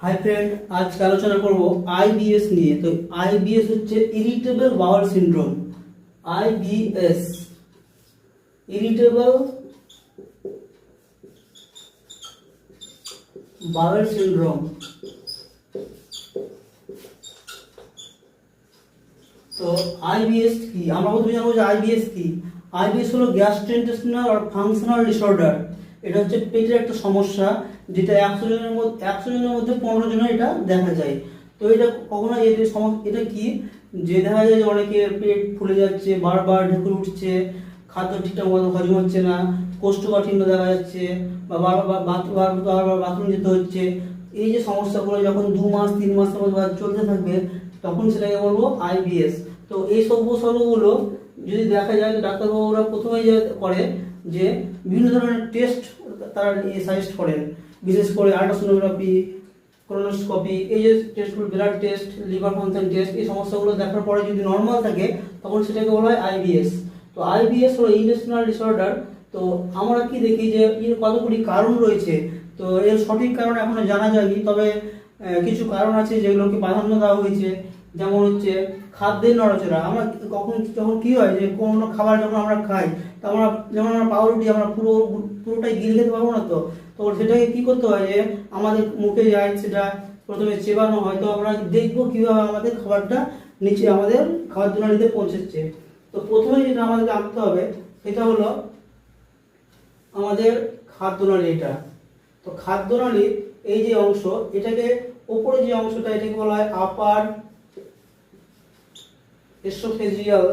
Hi friend, আজকে আলোচনা করব আইবিএস নিয়ে। তো আইবিএস হচ্ছে irritable bowel syndrome. IBS irritable bowel syndrome. তো আইবিএস কি? আমরা প্রথমে জানবো যে আইবিএস কি। আইবিএস হলো গ্যাস্ট্রোইন্টেস্টিনাল আর ফাংশনাল ডিসঅর্ডার। এটা হচ্ছে পেটের একটা সমস্যা, যেটা 100 জনের মধ্যে 15 জনের এটা দেখা যায়। তো এটা কখনো এটা কি যে দেখা যায় যে অনেকে পেট ফুলে যাচ্ছে, বারবার ঢেকুর উঠছে, খাদ্য ঠিকঠাক মতো হজম হচ্ছে না, কোষ্ঠকাঠিন্য দেখা যাচ্ছে, বা বারবার বাথরুম যেতে হচ্ছে। এই যে সমস্যাগুলো যখন 2 মাস 3 মাসের মধ্যে চলতে থাকবে, তখন সেটাকে বলবো আইবিএস। তো এই সব উপসর্গগুলো যদি দেখা যায়, তো ডাক্তারবাবুরা প্রথমেই যে করে যে বিভিন্ন ধরনের টেস্ট তারা সাজেস্ট করেন, বিশেষ করে আল্ট্রাসোনোগ্রাফি, কোলোনোস্কোপি, এই যে টেস্টগুলো, blood test, liver function test, এই সমস্যাগুলো দেখার পরে যদি নর্মাল থাকে, তখন সেটাকে বলা হয় আইবিএস। তো আইবিএস হলো ইন্টেস্টিনাল ডিসঅর্ডার। তো আমরা কি দেখি যে এর কতগুলি কারণ রয়েছে। তো এর সঠিক কারণ এখনো জানা যায়নি, তবে কিছু কারণ আছে যেগুলোকে প্রাধান্য দেওয়া হয়েছে। যেমন হচ্ছে খাদ্যের নড়াচড়া। আমরা যখন কি হয় যে কোনো খাবার যখন আমরা খাই, তো যেমন আমরা পাউরুটি আমরা পুরোটাই গিলে খেতে পারবো না। তো সেটাকে কি করতে হয় যে আমাদের মুখে যায়, সেটা প্রথমে চেবানো হয়। তো আমরা দেখবো কিভাবে আমাদের খাবারটা নিচে আমাদের খাবার প্রণালীতে পৌঁছেছে। তো প্রথমে যেটা আমাদের আঁকতে হবে সেটা হলো আমাদের খাদ্যনালী। এটা তো খাদ্যনালীর এই যে অংশ, এটাকে উপরে যে অংশটা, এটাকে বলা হয় আপার এসোফেজিয়াল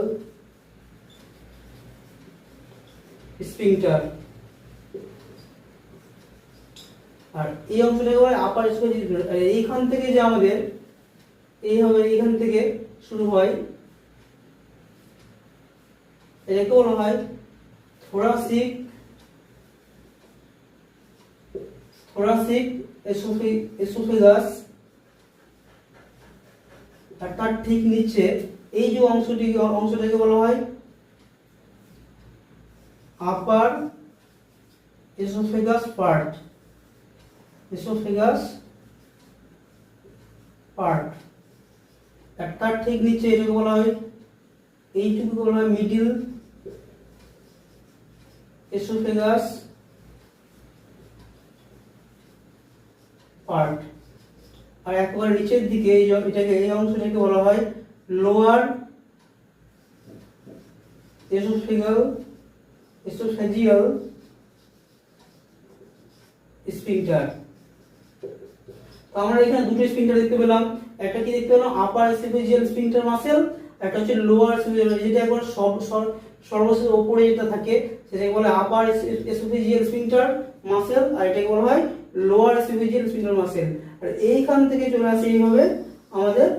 স্ফিংটার, আর এই অংশটাকে বলা হয় আপার এসোফেজিয়াল। এইখান থেকে যে আমাদের এইখান থেকে শুরু হয়, এটাকে বলা হয় থোরাসিক এসোফেগাস। আর তার ঠিক নিচে এই যে অংশটাকে বলা হয় আপার এসোফেগাস পার্ট। আর তার ঠিক নিচে এটাকে বলা হয়, এইটুকু বলা হয় মিডিল এসোফেগাস পার্ট। আর একবার নিচের দিকে এই অংশটাকে বলা হয় লোয়ার এসোফেজিয়াল স্ফিংটার। আমরা এখানে দুটো স্ফিংটার দেখতে পেলাম। একটা কি দেখতে পেলাম? আপার এসোফেজিয়াল স্ফিংটার মাসেল। একটা হচ্ছে লোয়ার এসোফেজিয়াল, যেটা একবার সর্বশেষ উপরে যেটা থাকে সেটাকে বলে আপার এসোফেজিয়াল স্ফিংটার মাসেল, আর এটাকে বলা হয় লোয়ার এসোফেজিয়াল স্ফিংটার মাসেল। আর এইখান থেকে চলে আসে এইভাবে আমাদের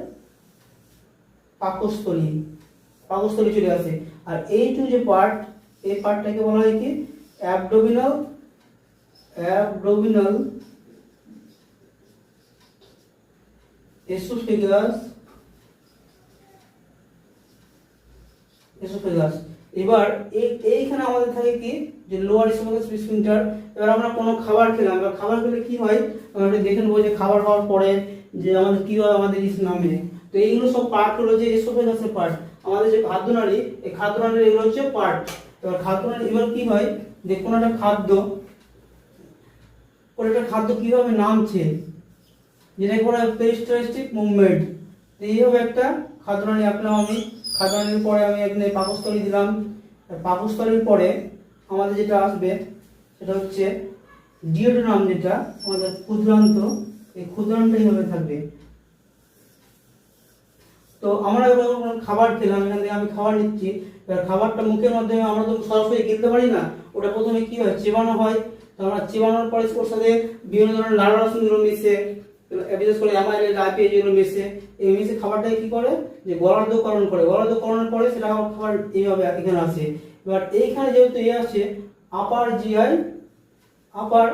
পাকস্থলী চলে আসে। আর এইটু যে পার্ট, এই পার্টটাকে বলা হয় কি অ্যাবডোমিনাল এসোফেগাস। এবার এইখানে আমাদের থাকে কি যে লোয়ার এসোফেগাস স্ফিংটার। এবার আমরা কোনো খাবার খেলাম, এবার খাবার খেলে কি হয় আমরা দেখে নেবো যে খাবার খাওয়ার পরে যে আমাদের কি হয়, আমাদের ইস নামে। তো এইগুলো সব পার্ট হলো যে এসোফেগাসের পার্ট। আমাদের যে খাদ্যনালী, এই খাদ্যনালীর এগুলো হচ্ছে পার্ট। এবার খাদ্যনালী, এবার কি হয় যে কোনো একটা খাদ্য কিভাবে নামছে, যেটাকে বলা হয় পেরিস্টালটিক মুভমেন্ট। এইভাবে একটা খাদ্যনালী আঁকলাম আমি। খাদ্যনালীর পরে আমি এখানে পাকস্থলী দিলাম। পাকস্থলীর পরে আমাদের যেটা আসবে সেটা হচ্ছে ডিওডেনাম, যেটা আমাদের ক্ষুদ্রান্ত। এই ক্ষুদ্রান্ত এইভাবে থাকবে। তো আমরা এবার খাবার খেলাম, এখান থেকে আমি খাবার নিচ্ছি। এবার খাবারটা মুখের মাধ্যমে আমরা তো সরাসরি গিলতে পারি না, ওটা প্রথমে কি হয় চেবানো হয়। তো আমরা চেবানোর পরে ওর সাথে বিভিন্ন ধরনের লালা রসুনগুলো মিশে, বিশেষ করে অ্যামাইলেজ আইপিএ যেগুলো মিশে, এই মিশে খাবারটাকে কি করে যে গলার্ধকরণের পরে সেটা খাবার এইভাবে এখানে আসে। এবার এইখানে যেহেতু আছে আপার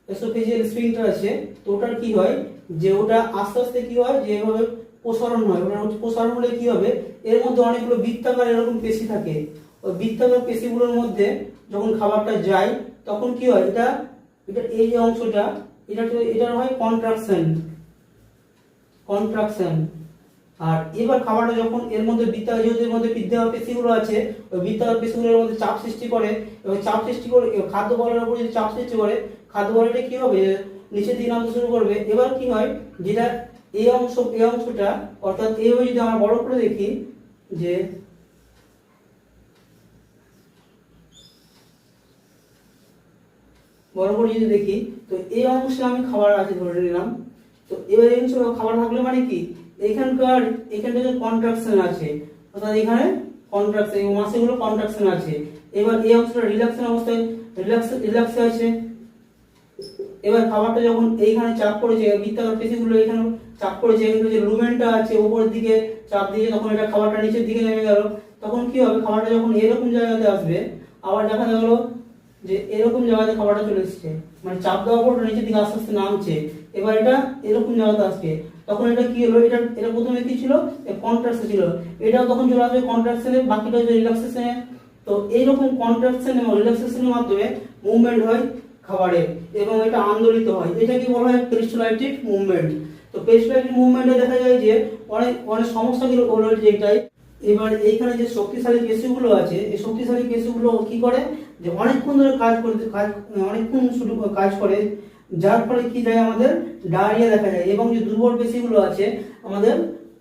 এসোফেজিয়াল স্ফিংটার আছে, তো ওটার কি হয় যে ওটা আস্তে আস্তে কি হয় যে এভাবে প্রসারণ হয়। প্রসারণ হলে কি হবে, এর মধ্যে অনেকগুলো বৃত্তাকার এরকম পেশি থাকে। ওই বৃত্তাকার পেশিগুলোর মধ্যে যখন খাবারটা যায়, তখন কি হয়, এটা এই যে অংশটা, এটা হয় কন্ট্রাকশন। কন্ট্রাকশন। আর এবার খাবারটা যখন এর মধ্যে যেহেতু এর মধ্যে বৃদ্ধাঙ্গ পেশিগুলো আছে, ওই বৃদ্ধাঙ্গ পেশিগুলোর মধ্যে চাপ সৃষ্টি করে, এবং চাপ সৃষ্টি করে খাদ্য বলের উপর যদি চাপ সৃষ্টি করে, খাদ্য বলটা কি হবে, নিচের দিকে নামতে শুরু করবে। এবার কি হয়, যেটা এই অংশটা অর্থাৎ এইভাবে যদি আমরা বড় করে দেখি, যে বড় করে যদি দেখি, তো এই অংশে আমি খাবার আছে ধরে নিলাম। তো এবার এই অংশে খাবার থাকলে মানে কি, এখানটা যে কন্ট্রাকশন আছে, অর্থাৎ এখানে কন্ট্রাকশন, এই মাসেগুলো কন্ট্রাকশন আছে। এবার এই অংশটা রিল্যাক্সেশন অবস্থায় রিল্যাক্সে আছে। এবার খাবারটা যখন এইখানে চাপ পড়েছে, বৃত্তাকার পেশিগুলো এখানে চাপ পড়েছে, এখানে যে লুমেনটা আছে উপরের দিকে চাপ দিয়ে তখন এটা খাবারটা নিচের দিকে নেমে গেল। তখন কি হবে, খাবারটা যখন এরকম জায়গাতে আসবে, আবার দেখা গেল যে এরকম জায়গাতে খাবারটা চলে এসেছে, মানে চাপ দেওয়ার পর নিচের দিকে আস্তে আস্তে নামছে। এবার এটা এরকম জায়গাতে আসছে, তখন এটা কি হলো, এটা প্রথমে কি ছিল, কন্ট্রাকশন ছিল, এটাও তখন চলে আসবে কন্ট্রাকশনে, বাকিটা হচ্ছে রিল্যাক্সেশনে। তো এইরকম কন্ট্রাকশন এবং রিল্যাক্সেশনের মাধ্যমে মুভমেন্ট হয় খাবারের, এবং এটা আন্দোলিত হয়। এটাকে বলা হয় পেরিস্টালটিক মুভমেন্ট। তো পেরিস্টালটিক মুভমেন্টে দেখা যায় যে অনেক অনেক সমস্যাগুলো হলো যেটাই। এবার এইখানে যে শক্তিশালী পেশিগুলো আছে, এই শক্তিশালী পেশিগুলো কি করে, যে অনেকক্ষণ ধরে অনেকক্ষণ শুধু কাজ করে, যার ফলে কি যায়, আমাদের ডায়রিয়া দেখা যায়। এবং যে দুর্বল পেশিগুলো আছে আমাদের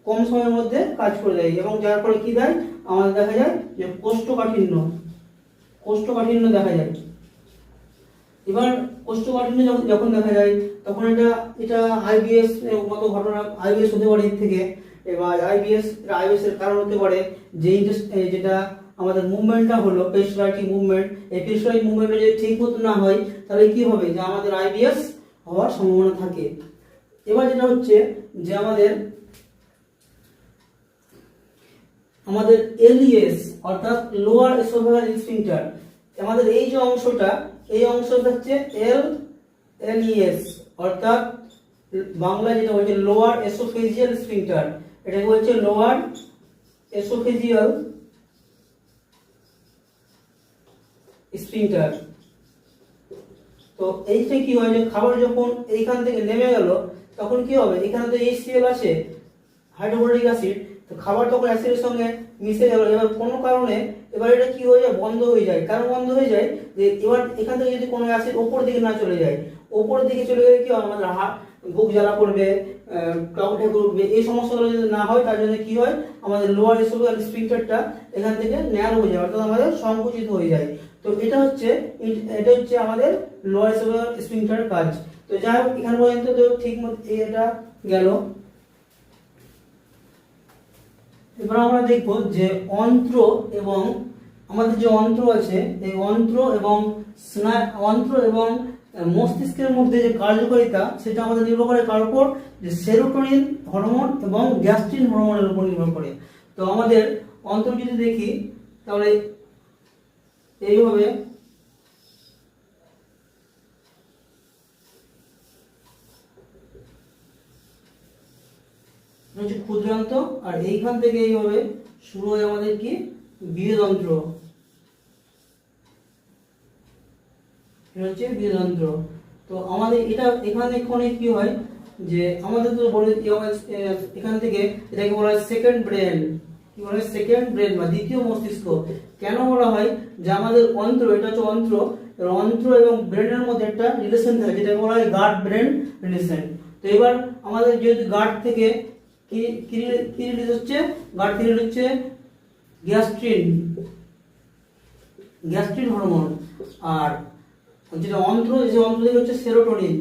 কম সময়ের মধ্যে কাজ করে দেয়, এবং যার ফলে কি দেয়, আমাদের দেখা যায় যে কোষ্ঠকাঠিন্য দেখা যায়। এবার কোষ্ঠকাঠিন্য যখন দেখা যায়, তখন এটা আইবিএস মতো ঘটনা, আইবিএস হতে পারে এর থেকে। এবার আইবিএস এর কারণ হতে পারে যে যেটা আমাদের মুভমেন্টটা হলো পেরিস্টালটিক মুভমেন্ট, এই পেরিস্টালটিক মুভমেন্টটা যদি ঠিক মতো না হয়, তাহলে কি হবে, যে আমাদের আইবিএস হওয়ার সম্ভাবনা থাকে। এবার যেটা হচ্ছে যে আমাদের এলইএস অর্থাৎ লোয়ার এসোফেগাল স্ফিংটার, আমাদের এই যে অংশটা, এই অংশটা হচ্ছে এলইএস, অর্থাৎ বাংলায় যেটা বলছে লোয়ার এসোফেজিয়াল স্ফিংটার, এটাকে বলছে লোয়ার এসোফেজিয়াল স্ফিংটার। তো এইটা কি হয়, যে খাবার যখন এইখান থেকে নেমে গেল, তখন কি হবে, এখানে তো HCl আছে, হাইড্রোক্লোরিক অ্যাসিড, তো খাবার তখন অ্যাসিডের সঙ্গে মিশে গেল। এবার কোনো কারণে এবার এটা কি হয়ে যায়, বন্ধ হয়ে যায়। কারণ বন্ধ হয়ে যায়, যে এবার এখান থেকে যদি কোনো অ্যাসিড ওপর দিকে না চলে যায়, ওপরের দিকে চলে গেলে কি হয়, আমাদের বুক জ্বালা করবে, ক্লাউড উঠবে, এই সমস্যাগুলো যদি না হয়, তার জন্য কি হয়, আমাদের লোয়ার এসোফেগাল স্ফিংটারটা এখান থেকে ন্যারো হয়ে যায়, অর্থাৎ আমাদের সংকুচিত হয়ে যায়। তো এটা হচ্ছে আমাদের লোয়ার এসোফেগাল স্ফিংটারের কাজ। তো যাই হোক, এখানে পর্যন্ত তো ঠিক মতো এটা গেল। এবার আমরা দেখব যে অন্ত্র এবং আমাদের যে অন্ত্র আছে, এই অন্ত্র এবং মস্তিষ্কের মধ্যে যে কার্যকারিতা, সেটা আমাদের নির্ভর করে কার উপর, যে সেরোটোনিন হরমোন এবং গ্যাস্ট্রিন হরমোনের উপর নির্ভর করে। তো আমাদের অন্ত্র যদি দেখি, তাহলে এইভাবে হচ্ছে ক্ষুদ্রান্ত, আর এইখান থেকে এইভাবে শুরু হয় আমাদের কি, বৃহদন্ত্র, এটা হচ্ছে বৃহদন্ত্র। তো আমাদের এটা এখানে কি হয়, যে আমাদের তো এখান থেকে এটাকে বলা হয় সেকেন্ড ব্রেন। কি বলা হয়, সেকেন্ড ব্রেন বা দ্বিতীয় মস্তিষ্ক। কেন বলা হয়, যে আমাদের অন্ত্র, এটা হচ্ছে অন্ত্র এবং ব্রেনের মধ্যে একটা রিলেশন থাকে, যেটাকে বলা হয় গার্ড ব্রেন রিলেশন। তো এবার আমাদের যেহেতু গার্ড থেকে কি রিলিজ হচ্ছে, গার্ড থেকে হচ্ছে গ্যাস্ট্রিন হরমোন, আর যেটা অন্ত্র থেকে হচ্ছে সেরোটোনিন।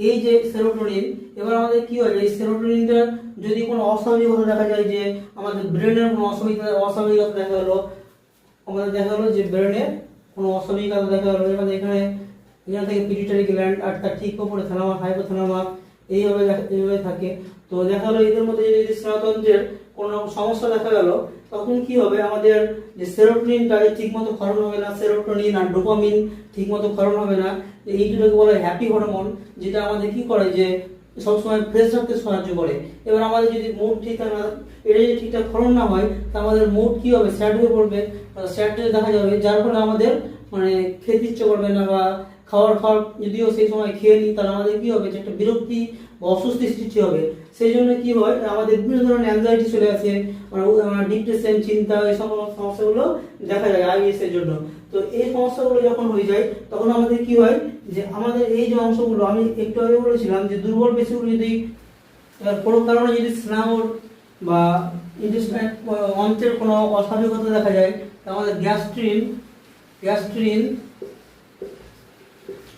এই যে সেরোটোনিন, এবার আমাদের কি হয়, এই সেরোটোনিনটা যদি কোনো অস্বাভাবিকতা দেখা যায়, যে আমাদের ব্রেনের কোনো অস্বাভাবিকতা দেখা গেলো, যে ব্রেনের কোনো অস্বাভাবিকতা দেখা গেলো, এবার এখানে থেকে পিটুইটারি গ্ল্যান্ড, আর তার ঠিক উপরে থ্যালামাস, হাইপোথ্যালামাস, এইভাবে থাকে। তো দেখা গেলো এদের মধ্যে যদি স্নায়ুতন্ত্রের কোনো সমস্যা দেখা গেল, তখন কি হবে, আমাদের যে সেরোটোনিনটা ঠিকমতো ক্ষরণ হবে না, সেরোটোনিন আর ডোপামিন ঠিকমতো ক্ষরণ হবে না। এই দুটোকে বলা হয় হ্যাপি হরমোন, যেটা আমাদের কি করে, যে সবসময় ফ্রেশ রাখতে সাহায্য করে। এবার আমাদের যদি মুড ঠিকঠাক না, এটা যদি ঠিকঠাক ক্ষরণ না হয়, তা আমাদের মুড কি হবে, স্যাড হয়ে পড়বে, স্যাড দেখা যাবে, যার ফলে আমাদের মানে খেতে ইচ্ছে করবে না বা খাবার খাওয়ার যদিও সেই সময় খেয়ে নিই, তাহলে আমাদের কি হবে যে একটা বিরক্তি বা অস্বস্তি সৃষ্টি হবে। সেই জন্য কি হয়, আমাদের বিভিন্ন ধরনের অ্যাংজাইটি চলে আসে, ডিপ্রেশন, চিন্তা, এই সব সমস্যাগুলো দেখা যায় আইবিএস এর জন্য। তো এই সমস্যাগুলো যখন হয়ে যায় তখন আমাদের কি হয় যে আমাদের এই যে অংশগুলো আমি একটু আগে বলেছিলাম যে দুর্বল পেশিগুলো যদি কোনো কারণে যদি স্নায়ুর বা ইন্টেস্টাইন অন্ত্রের কোনো অস্বাভাবিকতা দেখা যায়, তাহলে আমাদের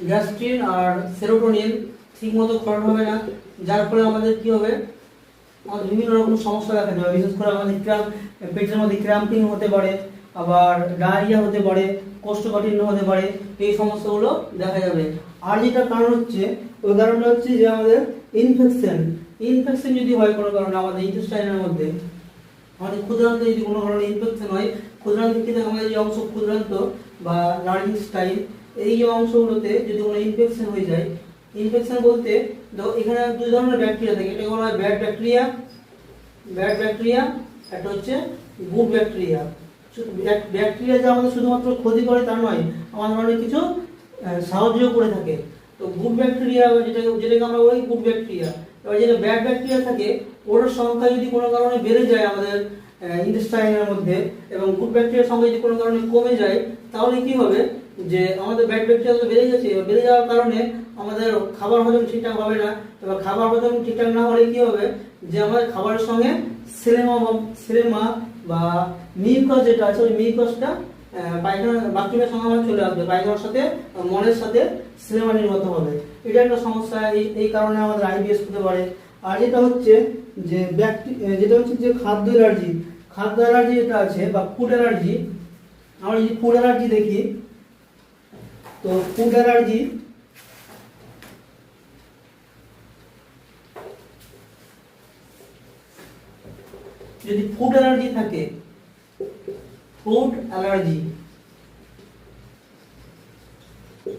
গ্যাস্ট্রিন আর সেরোটোনিন ঠিক মতো ক্ষরণ হবে না, যার ফলে আমাদের কি হবে, আমাদের বিভিন্ন রকম সমস্যা দেখা যাবে। বিশেষ করে আমাদের পেটের মধ্যে ক্র্যাম্পিং হতে পারে, আবার ডায়রিয়া হতে পারে, কোষ্ঠকাঠিন্য হতে পারে, এই সমস্যাগুলো দেখা যাবে। আর যেটা কারণ হচ্ছে, ওই কারণটা হচ্ছে যে আমাদের ইনফেকশন যদি হয় কোনো কারণে আমাদের ইন্টেস্টাইনের মধ্যে, আমাদের ক্ষুদ্রান্ত যদি কোনো কারণে ইনফেকশন হয়, ক্ষুদ্রান্ত থেকে আমাদের যে অংশ ক্ষুদ্রান্ত বা লার্জিং স্টাইল, এই যে অংশগুলোতে যদি কোনো ইনফেকশন হয়ে যায়, ইনফেকশন বলতে দেখো এখানে দুই ধরনের ব্যাকটেরিয়া থাকে, এটা বলা হয় ব্যাড ব্যাকটেরিয়া, একটা হচ্ছে গুড ব্যাকটেরিয়া। ব্যাকটেরিয়া যে আমাদের শুধুমাত্র ক্ষতি করে তা নয়, আমাদের অনেক কিছু সাহায্য করে থাকে। তো গুড ব্যাকটেরিয়া যেটাকে আমরা বলি গুড ব্যাকটেরিয়া, এবার যেটা ব্যাড ব্যাকটেরিয়া থাকে ওর সংখ্যা যদি কোনো কারণে বেড়ে যায় আমাদের ইন্টেস্টাইনের মধ্যে, এবং গুড ব্যাকটেরিয়ার সংখ্যা যদি কোনো কারণে কমে যায়, তাহলে কি হবে যে আমাদের ব্যাড ব্যাকটেরিয়া তো বেড়ে গেছে, বেড়ে যাওয়ার কারণে আমাদের খাবার হজম ঠিকঠাক হবে না। এবার খাবার হজম ঠিকঠাক না হলে কি হবে যে আমাদের খাবারের সঙ্গে সেলেমা বা মিউকাস যেটা আছে, ওই মিউকাসটা পায়খানা বাথরুমের সঙ্গে আমার চলে আসবে, পায়খানার সাথে মলের সাথে সেলেমা নির্গত হবে। এটা একটা সমস্যা, এই কারণে আমাদের আইবিএস হতে পারে। আর যেটা হচ্ছে যে খাদ্য অ্যালার্জি যেটা আছে বা ফুড অ্যালার্জি, আমরা যদি ফুড অ্যালার্জি দেখি, তো ফুড অ্যালার্জি যদি ফুড অ্যালার্জি থাকে,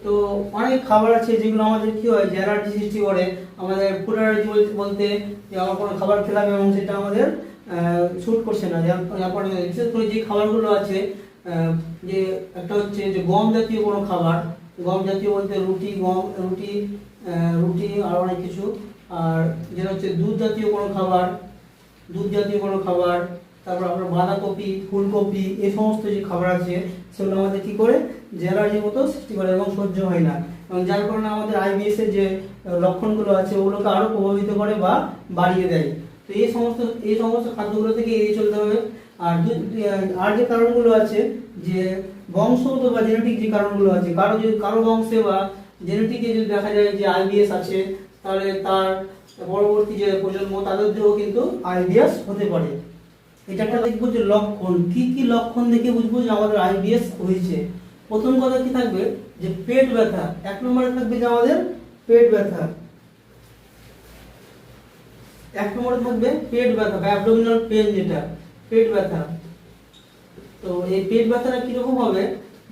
তো অনেক খাবার আছে যেগুলো আমাদের কি হয় যে অ্যালার্জি সৃষ্টি করে। আমাদের ফুড অ্যালার্জি বলতে যে আমরা কোনো খাবার খেলাম এবং সেটা আমাদের স্যুট করছে না, তারপরে বিশেষ করে যে খাবারগুলো আছে, যে একটা হচ্ছে যে গম জাতীয় কোনো খাবার, গম জাতীয় বলতে রুটি আর অনেক কিছু, আর যেটা হচ্ছে দুধ জাতীয় কোনো খাবার, তারপর আপনার বাঁধাকপি, ফুলকপি, এই সমস্ত যে খাবার আছে সেগুলো আমাদের কি করে যে অ্যালার্জির মতো সৃষ্টি করে এবং সহ্য হয় না, এবং যার কারণে আমাদের আইবিএস এর যে লক্ষণগুলো আছে ওগুলোকে আরো প্রভাবিত করে বা বাড়িয়ে দেয়। তো এই সমস্ত খাদ্যগুলো থেকে এড়িয়ে চলতে হবে। আর যে কারণগুলো আছে যে বংশগত বা জেনেটিক যে কারণগুলো আছে, কারো বংশে বা জেনেটিকে যদি দেখা যায় যে আইবিএস আছে, তাহলে তার পরবর্তী যে প্রজন্ম তাদেরও কিন্তু আইবিএস হতে পারে। এটা একটা দেখবো যে লক্ষণ, কি কি লক্ষণ দেখে বুঝবো যে আমাদের আইবিএস হয়েছে। প্রথম কথা কি থাকবে যে পেট ব্যথা, এক নম্বরে থাকবে যে আমাদের পেট ব্যথা, বা অ্যাবডোমিনাল পেন, যেটা পেট ব্যথা। তো এই পেট ব্যথাটা কিরকম হবে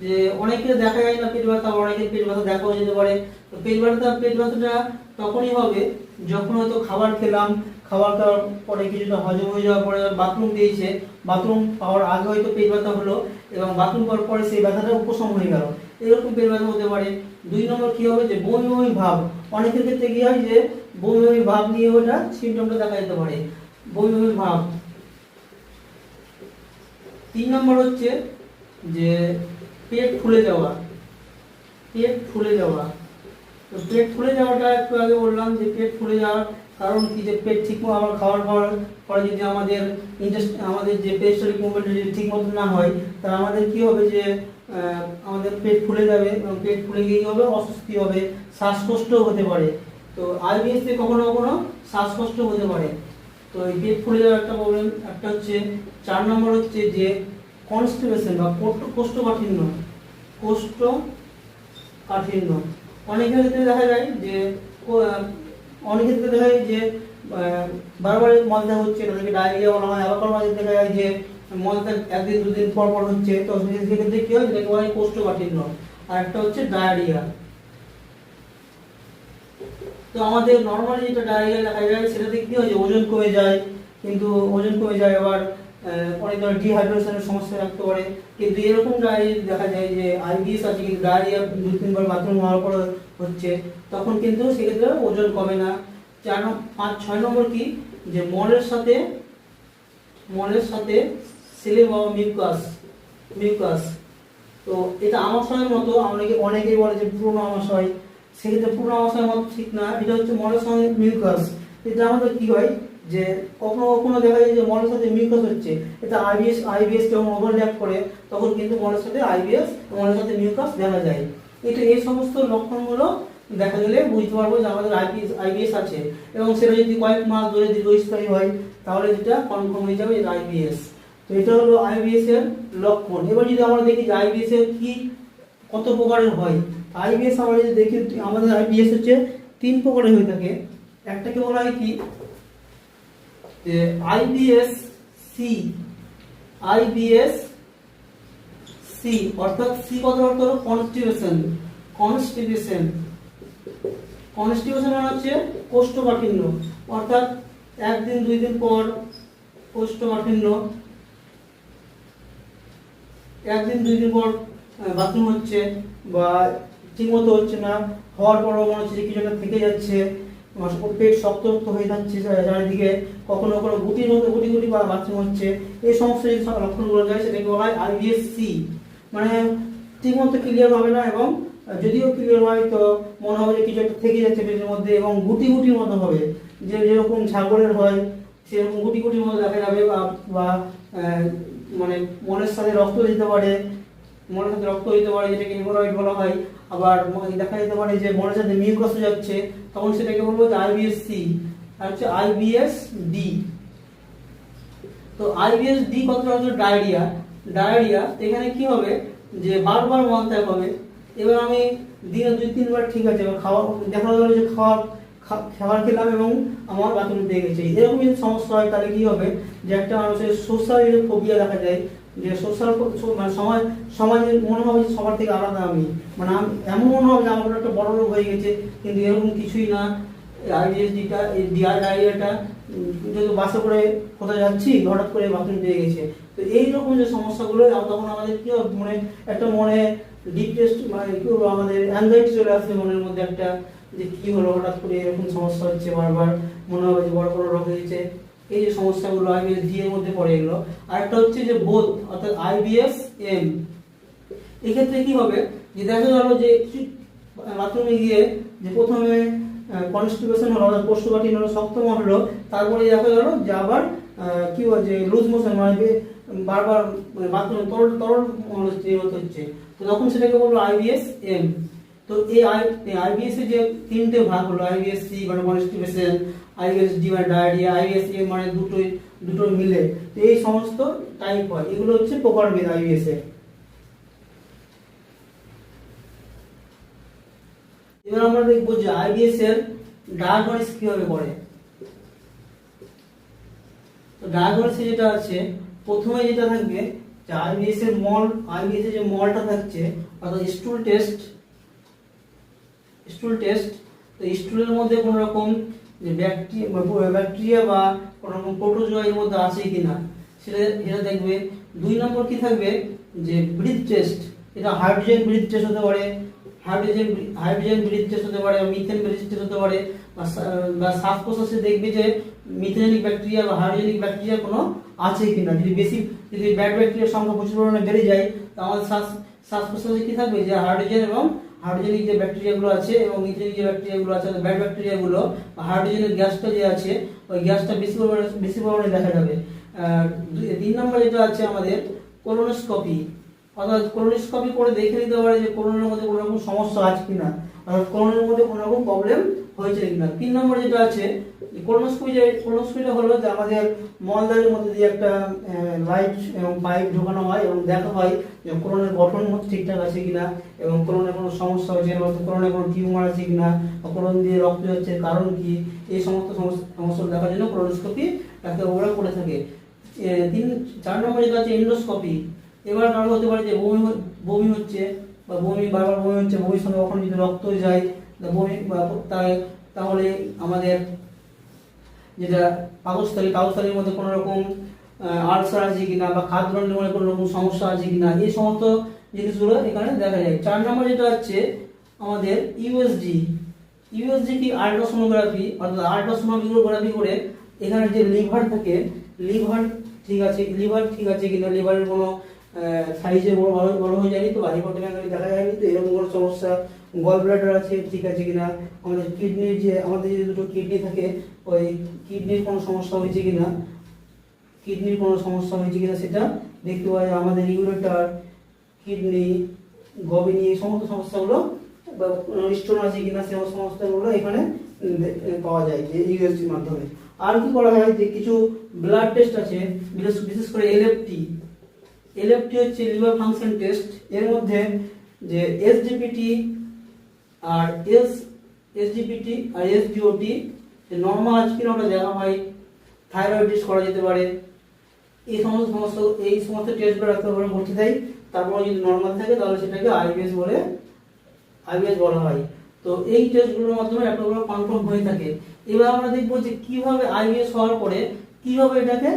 যে অনেকের দেখা যায় না পেট ব্যথা, অনেকের পেট ব্যথা দেখাও যেতে পারে। তো পেট ব্যথাটা তখনই হবে যখন হয়তো খাবার খেলাম, খাবার খাওয়ার পরে কিছুটা হজম হয়ে যাওয়ার পরে বাথরুম দিয়েছে, বাথরুম পাওয়ার আগে হয়তো পেট ব্যথা হলো এবং বাথরুম পাওয়ার পরে সেই ব্যথাটা উপশম হয়ে গেল, এরকম পেট ব্যথা হতে পারে। দুই নম্বর কি হবে যে বমি ভাব, অনেকের ক্ষেত্রে কি হয় যে বমি ভাব নিয়ে ওটা সিমটমটা দেখা যেতে পারে, বমি ভাব। তিন নম্বর হচ্ছে যে পেট ফুলে যাওয়া, তো পেট ফুলে যাওয়াটা একটু আগে বললাম যে পেট ফুলে যাওয়ার কারণ কি, যে পেট ঠিকমতো আমার খাওয়ার পরে যদি আমাদের যে পেরিস্টালটিক মুভমেন্ট যদি ঠিক মতো না হয়, তাহলে আমাদের কি হবে যে আমাদের পেট ফুলে যাবে, এবং পেট ফুলে গিয়ে কি হবে, অস্বস্তি হবে, শ্বাসকষ্ট হতে পারে। তো আইবিএস থেকে কখনো কখনো শ্বাসকষ্ট হতে পারে। তো এই পেট ফুলে যাওয়ার একটা প্রবলেম। একটা হচ্ছে 4 নম্বর হচ্ছে যে কনস্টিপেশন বা কোষ্ঠকাঠিন্য। অনেকের ক্ষেত্রে দেখা যায় যে বারবার মলত্যাগ হচ্ছে, তাদেরকে ডায়রিয়া বলা হয়। আবার কারো দেখা যায় যে মলত্যাগ একদিন দুদিন পর হচ্ছে, তো সেক্ষেত্রে কি হয়, যেটাকে বলা হয় কোষ্ঠকাঠিন্য। আর একটা হচ্ছে ডায়রিয়া। তো আমাদের নর্মালি যেটা ডায়রিয়া দেখা যায় সেটাতে কি হয় যে ওজন কমে যায়, আবার অনেক ধরনের ডিহাইড্রেশনের সমস্যা থাকতে পারে। কিন্তু এরকম ডায়রিয়া দেখা যায় যে আইবিএস আছে কিন্তু ডায়রিয়া 2-3 বার বাথরুম হওয়ার পর হচ্ছে, তখন কিন্তু সেক্ষেত্রে ওজন কমে না। 4-5-6 নম্বর কি, যে মলের সাথে সিলিম বা মিউকাস। তো এটা আমাশয়ের মতো, অনেকেই বলে যে পুরনো আমাশয়, সেক্ষেত্রে পুরনো আমাশয়ের মতো ঠিক না, এটা হচ্ছে মলের সঙ্গে মিউকাস। এটা আমাদের কি হয় যে কখনো কখনো দেখা যায় যে মলের সাথে মিউকাস হচ্ছে, এটা আইবিএস যখন ওভারল্যাপ করে তখন কিন্তু মলের সাথে মলের সাথে মিউকাস দেখা যায়। এটা এই সমস্ত লক্ষণগুলো দেখা গেলে বুঝতে পারবো যে আমাদের আইবিএস আছে, এবং সেটা যদি কয়েক মাস ধরে দীর্ঘস্থায়ী হয় তাহলে যেটা কনফার্ম হয়ে যাবে এটা আইবিএস। তো এটা হলো আইবিএস এর লক্ষণ। এবার যদি আমরা দেখি যে আইবিএস এর কি কত প্রকারের হয়, আইবিএস আমরা যদি দেখি আমাদের আইবিএস হচ্ছে 3 প্রকারের হয়ে থাকে। একটাকে বলা হয় কি যে আইবিএস সি, অর্থাৎ সি কত অর্থ হলো কনস্টিপেশন মানে হচ্ছে কোষ্ঠকাঠিন্য, অর্থাৎ 1-2 দিন পর কোষ্ঠকাঠিন্য, 1-2 দিন পর বাথরুম হচ্ছে বা ঠিকমতো হচ্ছে না, হওয়ার পর মনে হচ্ছে যে কিছু একটা থেকে যাচ্ছে, পেট শক্ত হয়ে যাচ্ছে চারিদিকে, কখনো কখনো গুটি বা বাথরুম হচ্ছে, এই সমস্ত যে লক্ষণগুলো যায় সেটাকে বলা হয় আইবিএস সি। মানে ঠিকমতো ক্লিয়ার হবে না, এবং যদিও ক্লিয়ার হয় তো মনে হবে যে কিছু একটা থেকে যাচ্ছে পেটের মধ্যে, এবং গুটির মতো হবে, যেরকম ছাগলের হয় সেরকম গুটির মতো দেখা যাবে, বা মানে মনের সাথে রক্ত দিতে পারে, যেটাকে হেমোরয়েড বলা হয়। আবার দেখা যেতে পারে যে মনের সাথে মিউকাস যাচ্ছে, তখন সেটাকে বলবো যে আইবিএস সি। আর হচ্ছে আইবিএস ডি। তো আইবিএস ডি কথাটা হচ্ছে ডায়রিয়া। এখানে কি হবে যে বারবার মল ত্যাগ হবে। এবার আমি দিনে 2-3 বার ঠিক আছে, এবার দেখা গেল যে খাবার খেলাম এবং আমার বাথরুম পেয়ে গেছে, এরকম যদি সমস্যা হয় তাহলে কি হবে যে একটা মানুষের সোশ্যাল ফোবিয়া দেখা যায়, যে মানে সমাজের মনে হবে যে সবার থেকে আলাদা আমি, মানে এমন মনে হবে যে আমার একটা বড় রোগ হয়ে গেছে, কিন্তু এরকম কিছুই না। আইবিএসডিটা এই ডায়রিয়াটা যদি বাসে করে কোথায় যাচ্ছি হঠাৎ করে বাথরুম পেয়ে গেছে, তো এইরকম যে সমস্যাগুলো তখন আমাদের কি হবে, মনে ডিপ্রেসড, মানে কি হলো, আমাদের অ্যাংজাইটি চলে আসছে মনের মধ্যে একটা, যে কি হলো হঠাৎ করে এরকম সমস্যা হচ্ছে, বারবার মনে হবে যে বড় রোগ হয়েছে। এই যে সমস্যাগুলো আইবিএস ডি এর মধ্যে পড়ে এগুলো। আর একটা হচ্ছে যে বোধ, অর্থাৎ আইবিএস এম। এক্ষেত্রে কি হবে যে দেখা গেল যে বাথরুমে গিয়ে যে প্রথমে কনস্টিপেশন হলো, অর্থাৎ কোষ্ঠকাঠিন্য হলো, শক্তম হলো, তারপরে দেখা গেল যে আবার কি হয় যে লুজ মোশন, মানে বারবার বাথরুমে তরল হচ্ছে, তো তখন সেটাকে বলবো আইবিএস এম। তো এই আইবিএস এর যে 3টে ভাগ হলো, আইবিএস সি মানে কনস্টিপেশন, আইবিএস ডি মানে ডায়রিয়া, আইবিএস এম মানে দুটো মিলে, তো এই সমস্ত টাইপ হয়। এগুলো হচ্ছে প্রকারভেদ আইবিএস এর। এবার আমরা দেখবো যে আইবিএস এর ডায়াগনোসিস কিভাবে করে। তো ডায়াগনোসিস যেটা আছে, প্রথমে যেটা থাকবে যে আইবিএস এর যে মলটা থাকছে, অর্থাৎ স্টুল টেস্ট। তো স্টুলের মধ্যে কোনো রকম যে ব্যাকটেরিয়া বা কোনো রকম প্রোটোজোয়া এর মধ্যে আছে কিনা সেটা দেখবে। 2 নম্বর কি থাকবে যে ব্রিথ টেস্ট, এটা হাইড্রোজেন ব্রিথ টেস্ট হতে পারে, মিথেন ব্রিথ টেস্ট হতে পারে, বা শ্বাস প্রশ্বাসে দেখবে যে মিথেনিক ব্যাকটেরিয়া বা হাইড্রোজেনিক ব্যাকটেরিয়া কোনো আছে কিনা। যদি ব্যাড ব্যাকটেরিয়ার সংখ্যা প্রচুর পরিমাণে বেড়ে যায়, তো আমাদের শ্বাস প্রশ্বাসে কি থাকবে যে হাইড্রোজেনিক যে ব্যাকটেরিয়াগুলো আছে এবং মিথেনিক যে ব্যাকটেরিয়াগুলো আছে, ব্যাড ব্যাকটেরিয়াগুলো বা হাইড্রোজেনের গ্যাসটা যে আছে, ওই গ্যাসটা বেশি পরিমাণে দেখা যাবে। 3 নম্বর যেটা আছে আমাদের কোলোনোস্কোপি, অর্থাৎ কোলোনোস্কোপি করে দেখে নিতে পারে যে কোলনের মধ্যে কোনো রকম সমস্যা আছে কিনা, অর্থাৎ কোলনের মধ্যে কোনো রকম প্রবলেম হয়েছে কিনা। 3 নম্বর যেটা আছে কোলোনোস্কোপিটা হলো যে আমাদের মলদ্বারের মধ্যে দিয়ে একটা লাইট এবং পাইপ ঢোকানো হয় এবং দেখা হয় যে কোলনের গঠন ঠিকঠাক আছে কিনা, এবং কোলনে কোনো সমস্যা হয়েছে কিনা, কোলনে কোনো টিউমার আছে কিনা, বা কোলন দিয়ে রক্ত যাচ্ছে কারণ কি, এই সমস্ত সমস্যা দেখার জন্য কোলোনোস্কোপি ডাক্তারবাবুরা করে থাকে। 4 নম্বর যেটা আছে এন্ডোস্কোপি। এবার কারণ হতে পারে যে বমি হচ্ছে বা বারবার বমি হচ্ছে, বমির সঙ্গে কখনো যদি রক্ত যায় তাহলে আমাদের যেটা পাকস্থলীর মধ্যে কোনো রকম আলসার আছে কিনা বা খাদ্য নির্মাণে কোনো রকম সমস্যা আছে কিনা, এই সমস্ত জিনিসগুলো এখানে দেখা যায়। 4 নম্বর যেটা হচ্ছে আমাদের ইউএসজি। ইউএসজি কি আল্ট্রাসোনোগ্রাফি, অর্থাৎ আল্ট্রাসোনোগ্রাফি করে এখানে যে লিভার থাকে, লিভার ঠিক আছে কিনা, লিভারের কোনো সাইজে বড় হয়ে যায়নি তো, হাইপোটেনশন দেখা যায়নি তো, এরকম কোনো সমস্যা, গল ব্লাডার আছে ঠিক আছে কিনা, আমাদের কিডনির যে আমাদের যে দুটো কিডনি থাকে ওই কিডনির কোনো সমস্যা হয়েছে কিনা, সেটা দেখতে পাওয়া যায়। আমাদের ইউরেটার, কিডনি, গবেনি, এই সমস্ত সমস্যাগুলো স্টোন আছে কিনা সেই সমস্যাগুলো এখানে পাওয়া যায় যে ইউএসজির মাধ্যমে। আর কি করা হয় যে কিছু ব্লাড টেস্ট আছে, বিশেষ করে এলএফটি হচ্ছে লিভার ফাংশন টেস্ট। এর মধ্যে যে এসজিপিটি আর এসজিওটি নর্মাল আছে কিনা ওটা দেখা হয়। থাইরয়েড টেস্ট করা যেতে পারে। এই সমস্ত টেস্টগুলো ডাক্তার ভর্তি দেয়। তারপর যদি নর্মাল থাকে তাহলে সেটাকে আইবিএস বলা হয়। তো এই টেস্টগুলোর মাধ্যমে একটা কনফার্ম হয়ে থাকে। এবার আমরা দেখবো যে কিভাবে আইবিএস হওয়ার পরে কিভাবে এটাকে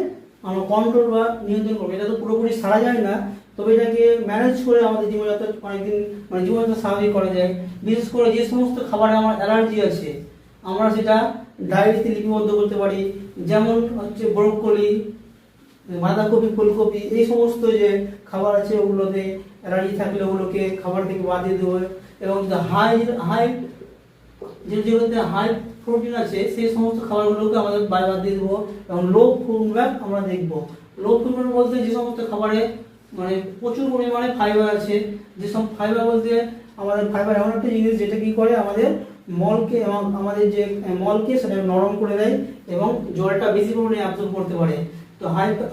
আমরা কন্ট্রোল বা নিয়ন্ত্রণ করবো। এটা তো পুরোপুরি সারা যায় না, তবে এটাকে ম্যানেজ করে আমাদের জীবনযাত্রা অনেকদিন জীবনযাত্রা স্বাভাবিক করা যায়। বিশেষ করে যে সমস্ত খাবারে আমার অ্যালার্জি আছে আমরা সেটা ডায়েরিতে লিপিবদ্ধ করতে পারি। যেমন হচ্ছে ব্রোকলি, বাঁধাকপি, ফুলকপি, এই সমস্ত যে খাবার আছে ওগুলোতে অ্যালার্জি থাকলে ওগুলোকে খাবার থেকে বাদ দিয়ে দেবো। এবং যেগুলোতে হাই প্রোটিন আছে সেই সমস্ত খাবারগুলোকে আমাদের বাদ দিয়ে দেবো। এবং লো ফিডব্যাক আমরা দেখবো। লো ফিডব্যাক বলতে যে সমস্ত খাবারে প্রচুর পরিমাণে ফাইবার আছে, যেসব ফাইবার বলতে আমাদের ফাইবার এমন একটা জিনিস যেটা কি করে আমাদের মলকে এবং আমাদের যে মলকে সেটা নরম করে দেয় এবং জলটা বেশি পরিমাণে অ্যাবজর্ব করতে পারে। তো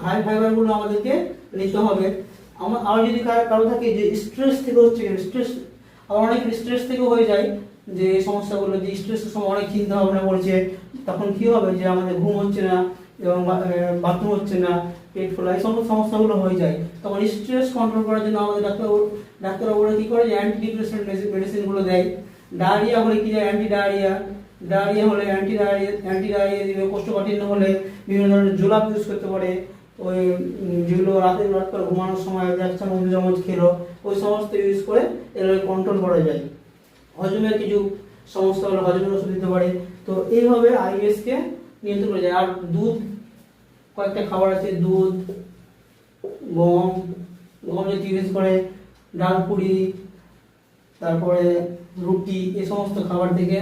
হাই ফাইবারগুলো আমাদেরকে নিতে হবে। আর যদি কারো থাকে যে স্ট্রেস থেকে হচ্ছে, আবার অনেক স্ট্রেস থেকে হয়ে যায় যে সমস্যাগুলো, যে স্ট্রেসের সময় অনেক চিন্তা ভাবনা করছে, তখন কি হবে যে আমাদের ঘুম হচ্ছে না এবং বাথরুম হচ্ছে না, পেট ফোলা, এই সমস্ত সমস্যাগুলো হয়ে যায়। তখন স্ট্রেস কন্ট্রোল করার জন্য আমাদের ডাক্তারবাবুরা কি করে যে অ্যান্টি ডিপ্রেসেন্ট মেডিসিনগুলো দেয়। ডায়রিয়া হলে কি যায় ডায়রিয়া হলে অ্যান্টি ডায়রিয়া দিবে। কোষ্ঠকাঠিন্য হলে বিভিন্ন ধরনের জোলাপ ইউজ করতে পারে। ওই যেগুলো রাত করে ঘুমানোর সময় এক চামচ খেলো, ওই সমস্ত ইউজ করে এগুলো কন্ট্রোল করা যায়। হজমের কিছু সমস্যা হলে হজমের ওষুধ দিতে পারে। তো এইভাবে আইবিএস কে নিয়ন্ত্রণ করা যায়। আর দুধ, কয়েকটা খাবার আছে, দুধ, গম জাতীয়, বিশেষ করে ডাল পুরি, তারপরে রুটি, এই সমস্ত খাবার থেকে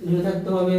দূরে থাকতে হবে।